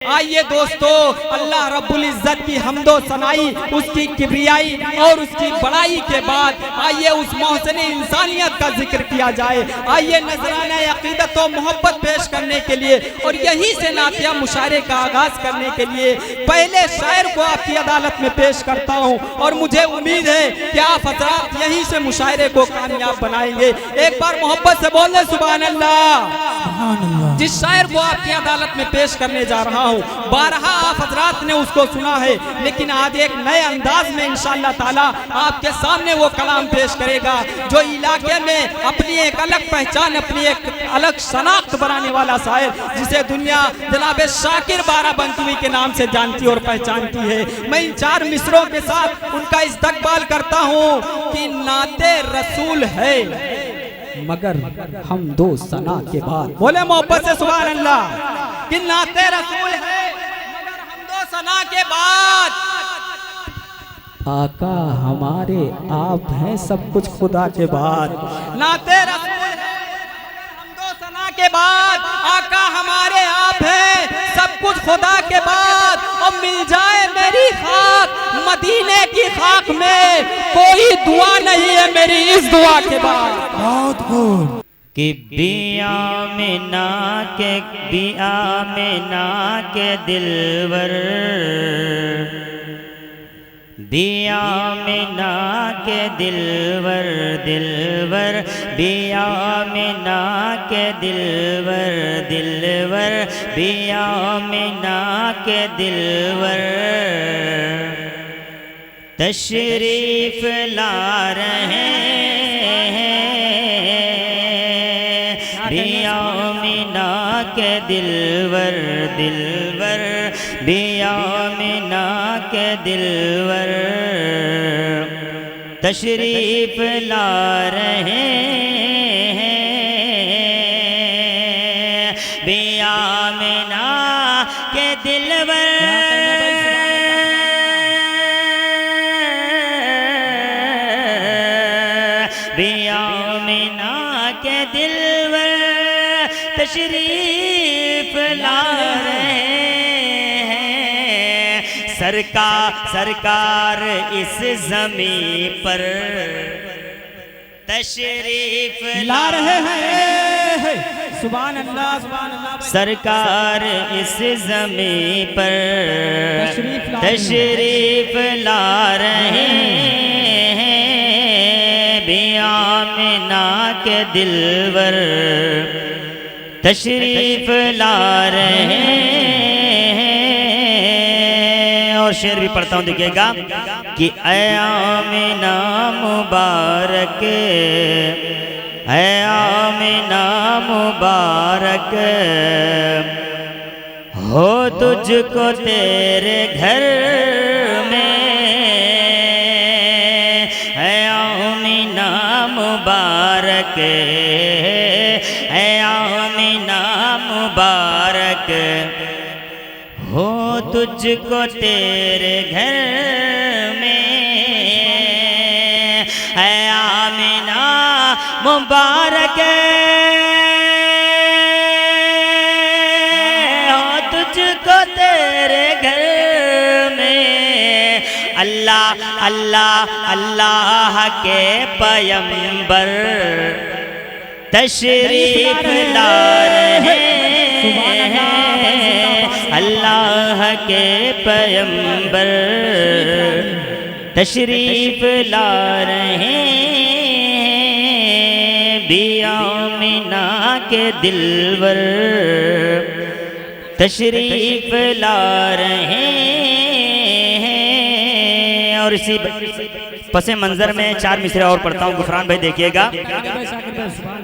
आइए दोस्तों, अल्लाह रब्बुल इज्जत की हम्दो सनाई, उसकी किबरियाई और उसकी बड़ाई के बाद आइए उस मोहसिन इंसानियत का जिक्र किया जाए। आइए नजराना अकीदत और मोहब्बत पेश करने के लिए और यहीं से नातिया मुशायरे का आगाज करने के लिए पहले शायर को आपकी अदालत में पेश करता हूँ और मुझे उम्मीद है कि आप हज़रात यहीं से मुशायरे को कामयाब बनाएंगे। एक बार मोहब्बत से बोल दे सुभान अल्लाह। जिस शायर को आपकी अदालत में पेश करने जा रहा हूँ, बारहा आप हज़रात ने उसको सुना है, लेकिन आज एक नए अंदाज में इंशाअल्लाह ताला आपके सामने वो कलाम पेश करेगा जो इलाके में अपनी एक अलग पहचान, अपनी एक अलग शनाख्त बनाने वाला शायर, जिसे दुनिया जनाब शाकिर बाराबंकी के नाम से जानती और पहचानती है। मैं इन 4 मिसरों के साथ उनका इस्तकबाल करता हूँ कि नाते रसूल है मगर हम दो सना के बाद। बोले मोहब्बत से सुभान अल्लाह। कि नाते रसूल है मगर हम दो सना के बाद। आका हमारे आप हैं सब कुछ खुदा के बाद। नाते रसूल है हम दो सना के बाद। आका हमारे आप हैं सब कुछ खुदा के बाद। और मिल जाए मेरी खाक मदीने की खाक में, कोई दुआ नहीं है मेरी इस दुआ के बाद। बहुत खूब। कि बिया में ना के दिलवर, बिया में ना के दिलवर, दिलवर बिया में ना के दिलवर, दिलवर बिया में ना के दिलवर तशरीफ ला रहे हैं। बिया में ना के दिलवर, दिलवर बिया में ना के दिलवर तशरीफ ला रहे हैं। बिया में ना के दिलवर, बिया में ना के दिलवर तशरीफ ला रहे हैं। सरकार इस ज़मीं पर तशरीफ ला रहे हैं। सुभान अल्लाह, सुभान अल्लाह। सरकार इस ज़मीं पर तशरीफ ला रहे हैं। बिया में ना के दिलवर तशरीफ ला रहे हैं। और शेर भी पढ़ता हूँ, देखिएगा कि ऐ आमिना मुबारक, ऐ आमिना मुबारक हो तुझको तेरे घर में। ऐ आमिना मुबारक, ऐ आमिना मुबारक हो तुझको तेरे घर में। ऐ आमिना मुबारक हो तुझको तेरे घर में। अल्लाह अल्लाह अल्लाह के पैगंबर तशरीफ ला रहे हैं। अल्लाह के पैगंबर तशरीफ ला रहे हैं। बिया में ना के दिलवर तशरीफ ला रहे हैं। और इसी पसे मंजर में 4 मिसरे और पढ़ता हूँ, गुफरान भाई देखिएगा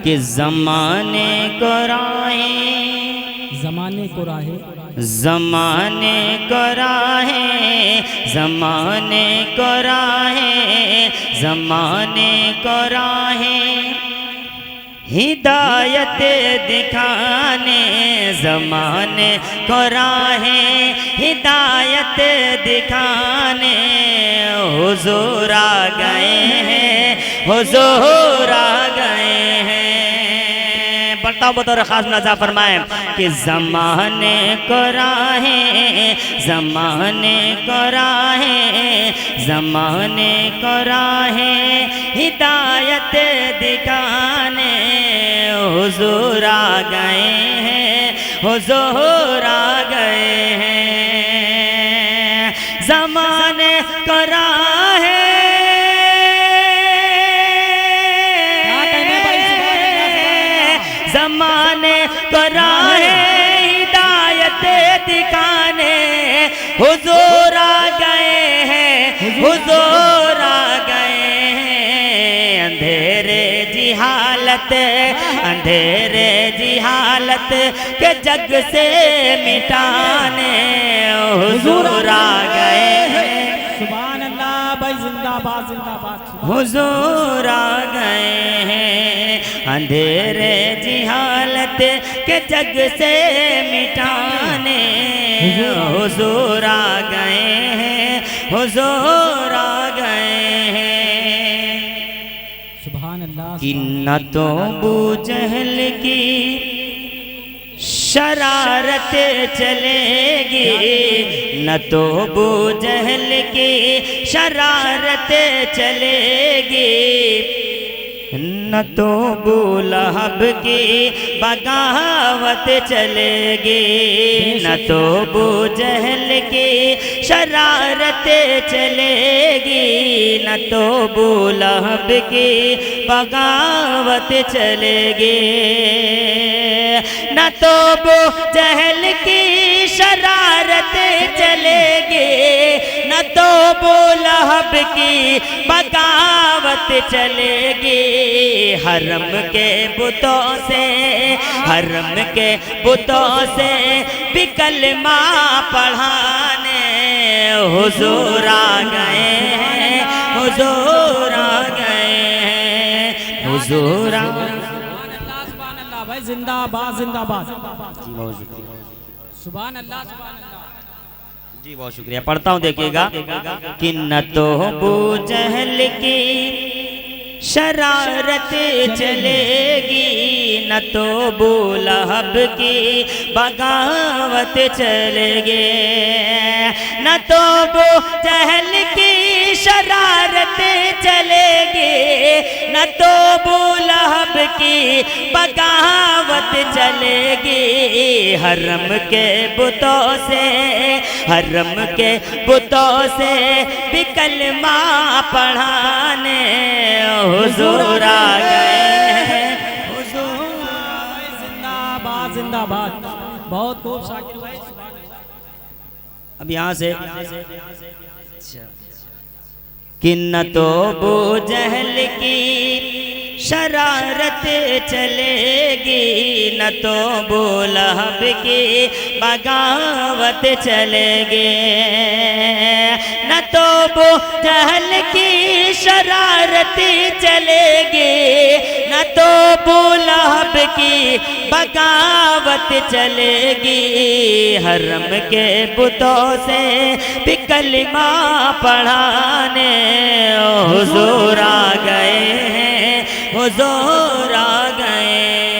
कि ज़माने को राहें, ज़माने को राहें, ज़माने को राहें, ज़माने को राहें, ज़माने को राहें हिदायत दिखाने। ज़माने को राहें हिदायत दिखाने हुजूर आ गए हैं, हुजूर आ गए हैं। पढ़ता हूँ बतौर खास मुलाजा फरमाए कि ज़माने को राहें, ज़माने को राहें, ज़माने को राहें हिदायत दिखाने हुजूर आ गए हैं, हुजूर आ गए हैं। ज़माने को राहें, ज़माने को राहें हिदायत दिखाने हुजूर आ गए हैं, हुजूर आ गए हैं। अंधेरे जी हालत, अंधेरे जी हालत के जग से मिटाने हुजूर आ गए हैं। सुभान अल्लाह भाई, जिंदाबाद जिंदाबाद। हुजूर आ गए हैं, अंधेरे जी हालत के जग से मिटाने हुजूर आ गए हैं, हुजूर आ गए हैं। सुभान अल्लाह। कि न तो अबू जहल की शरारत चलेगी, न तो अबू जहल की शरारत चलेगी, न तो अबू लहब की बगावत चलेगी, न तो अबू जहल की शरारत चलेगी, न तो अबू लहब की बगावत चलेगी, न तो अबू जहल की शरारत चलेगी, न तो अबू लहब की बगावत चलेगी। हरम के बुतों से, हरम के बुतों से भी कलमा पढ़ाने हुजूर आ गए हैं, हुजूर आ गए हैं, हुजूर आ गए हैं। भाई जिंदाबाद जिंदाबाद। सुभान अल्लाह, सुभान अल्लाह जी, बहुत शुक्रिया। पढ़ता हूँ देखिएगा कि न तो अबू जहल की शरारत चलेगी, न तो अबू लहब की बगावत चलेगी, न तो अबू जहल की शरारत चलेगी, न तो अबू लहब की बगावत चलेगी। हरम के बुतों से, हरम के बुतों से भी कलमा पढ़ाने हुजूर आ गए हैं, हुजूर। जिंदाबाद जिंदाबाद। बहुत खूब शाकिर भाई। अब यहाँ से कि न तो अबू जहल की शरारत चलेगी, न तो अबू लहब की बगावत चलेगी, न तो अबू जहल की शरारत चलेगी, न तो अबू लहब की बगावत चलेगी। हरम के बुतों से भी कलमा पढ़ाने हुजूर आ गए हैं, हुजूर आ गए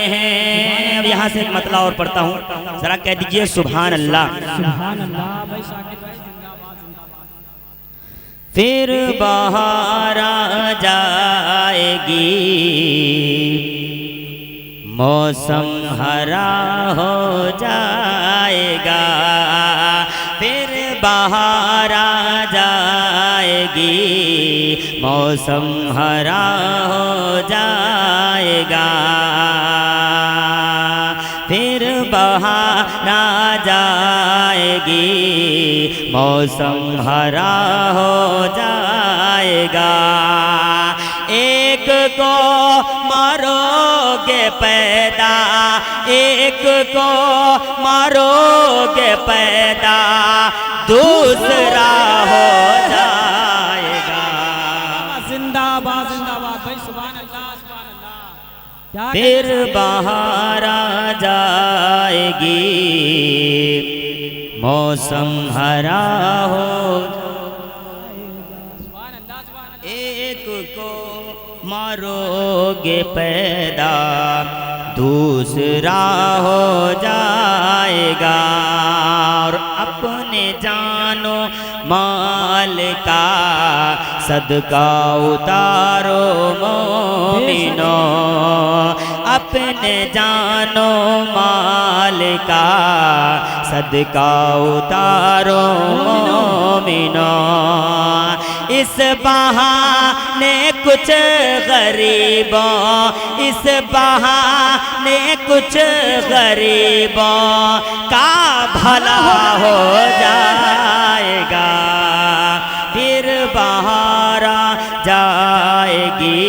हैं। अब यहाँ से एक मतला और पढ़ता हूँ, जरा कह दीजिए सुभान अल्लाह। सुभान अल्लाह भाई, शाकिर भाई जिंदाबाद जिंदाबाद। फिर बहार आ जाएगी, मौसम हरा हो जाएगा, फिर बहार आ जाएगी, मौसम हरा हो जाएगा, फिर बहार आ जाएगी, मौसम हरा हो जाएगा। एक को मारोगे पैदा, एक को मारोगे पैदा, दूसरा हो जाएगा। जिंदाबाद जिंदाबाद भाई। सुभान अल्लाह, सुभान अल्लाह। फिर बहार आ जाएगी, मौसम हरा हो, एक को मारोगे पैदा, दूसरा हो जाएगा। और अपने जानो माल का सदका उतारो मोमिनो, अपने जानो माल का सदका उतारो मोमिनो। इस बहाने कुछ गरीबों, इस बहाने कुछ गरीबों का भला हो जाएगा। फिर बहार आ जाएगी,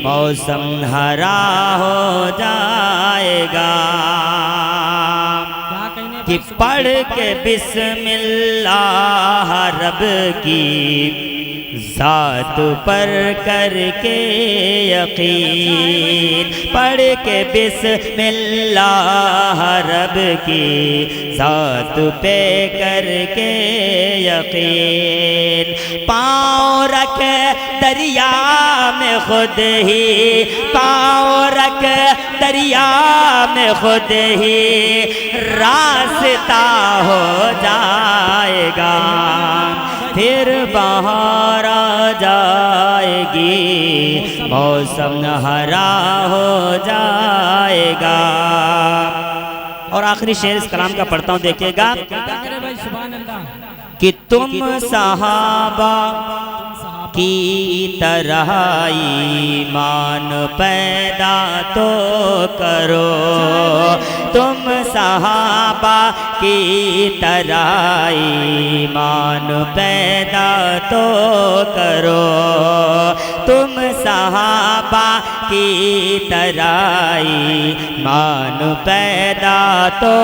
मौसम हरा हो जाएगा। कि पढ़ के बिस्मिल्लाह रब की ज़ात पर करके यकीन, पढ़ के बिस्मिल्लाह रब की ज़ात पे करके यकीन। पाँव रख दरिया में खुद ही, पाँव रख दरिया में खुद ही रास्ता हो जाएगा। फिर बहार आ जाएगी, मौसम हरा हो जाएगा। और आखिरी शेर इस कलाम का पढ़ता हूँ, देखिएगा कि तुम सहाबा की तरह ईमान पैदा तो करो, तुम सहाबा की तरह ईमान पैदा तो करो, तुम सहाबा की तरह ईमान पैदा तो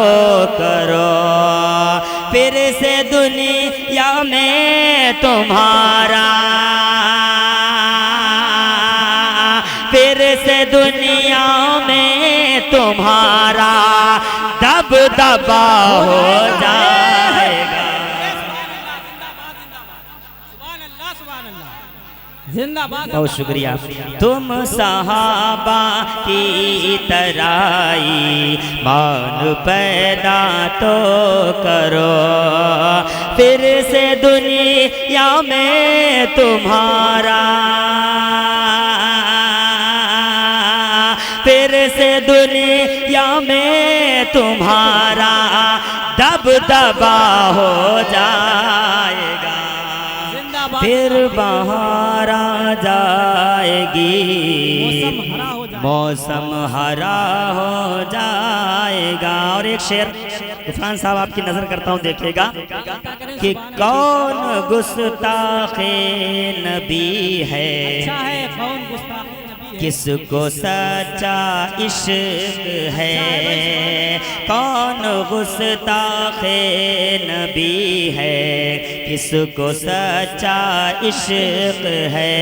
करो। फिर से दुनिया में तुम्हारा, फिर से दुनिया में तुम्हारा दबदबा हो जाएगा। बहुत शुक्रिया। तुम सहाबा की तरह ईमान पैदा तो करो, फिर से दुनिया में तुम्हारा, फिर से दुनिया में तुम्हारा दबदबा हो जाएगा। फिर बहार आ जाएगी, मौसम हरा हो जाएगा। और एक शेर गुफरान साहब आपकी नजर करता हूँ, देखिएगा कि कौन गुस्ताखे नबी है, किसको सच्चा इश्क है, कौन गुस्ताखे नबी है, किसको सच्चा इश्क है।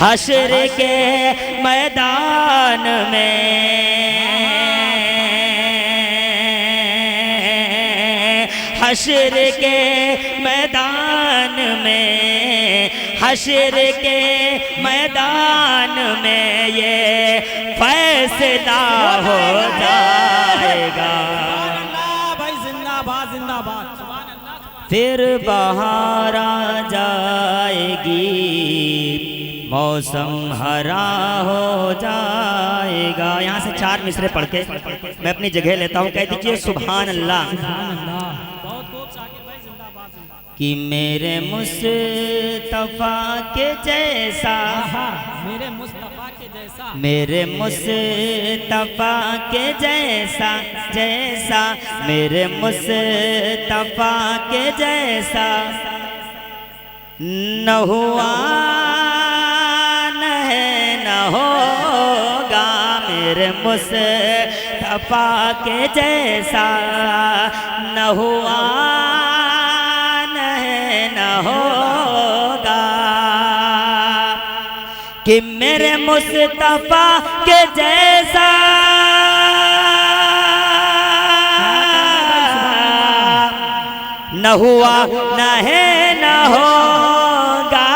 हश्र के मैदान में, हश्र के मैदान में, हश्र के मैदान में ये फैसला हो जाएगा। फिर बहार आ जाएगी, मौसम हरा हो जाएगा। यहाँ से 4 मिसरे पढ़ के मैं अपनी जगह लेता हूँ। कह दीजिए सुभान अल्लाह। कि मेरे मुस्तफा के जैसा, मेरे मुस्तफा के जैसा, मेरे मुस्तफा के जैसा, जैसा मेरे मुस्तफा के जैसा न हुआ न है न होगा, मेरे मुस्तफा के जैसा न हुआ न होगा। कि मेरे मुस्तफा के जैसा न हुआ न है न होगा,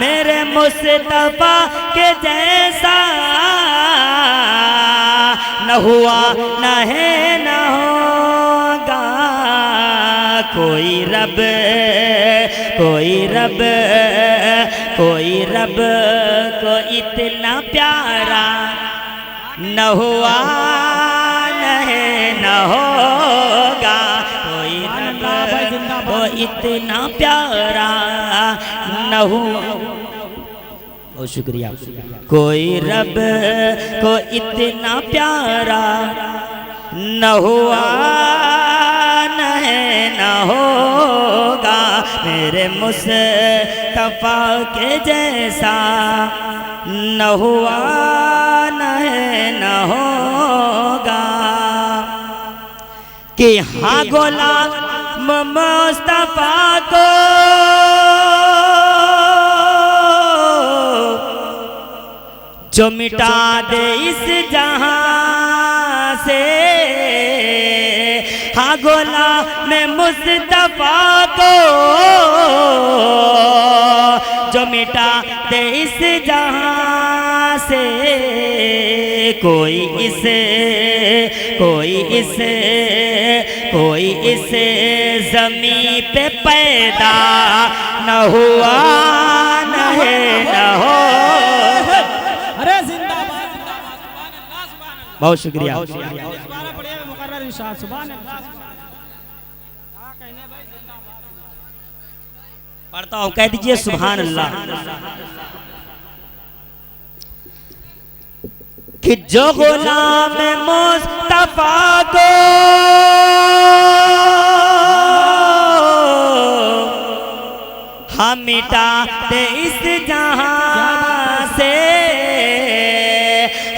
मेरे मुस्तफा के जैसा हुआ न है न होगा, कोई रब कोई रब कोई रब को इतना प्यारा न हुआ न है न होगा, कोई रब को इतना प्यारा न हुआ। बहुत शुक्रिया। कोई रब को इतना प्यारा न हुआ न है न होगा, मेरे मुस्तफा के जैसा न हुआ न है न होगा। कि हाँ गुलाम मुस्तफा को जो मिटा दे इस जहां से, हाँ गुलाम मुस्तफा को जो मिटा दे इस जहां से, कोई इस ज़मीं पे पैदा न हुआ न है न हो। अरे जिंदाबाद। बहुत शुक्रिया। पढ़ता हूँ, कह दीजिए सुभान अल्लाह। कि जो गुलाम मुस्तफा को हम मिटा दे इस जहां से,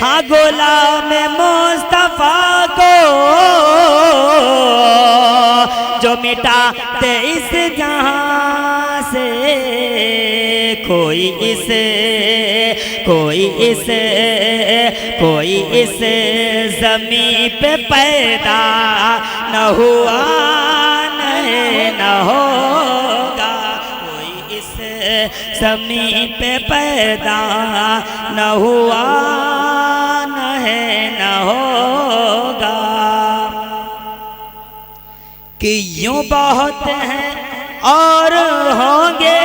हाँ गुलाम मुस्तफा को जो मिटा दे इस जहां से, कोई इस ज़मीं पे पैदा न हुआ न है न होगा, कोई इस ज़मीं पे पैदा न हुआ न है न होगा। कि यूं बहुत हैं और होंगे,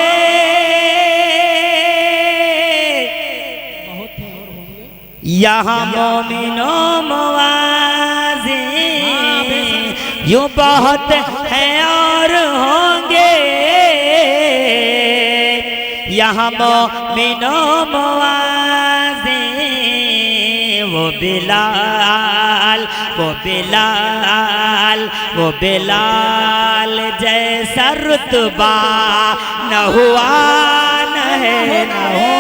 यहाँ मोमिनों मुआज़िन, यूं बहुत हैं और होंगे, यहाँ मोमिनों मुआज़िन। वो बिलाल जैसा रुतबा न हुआ न है न हो।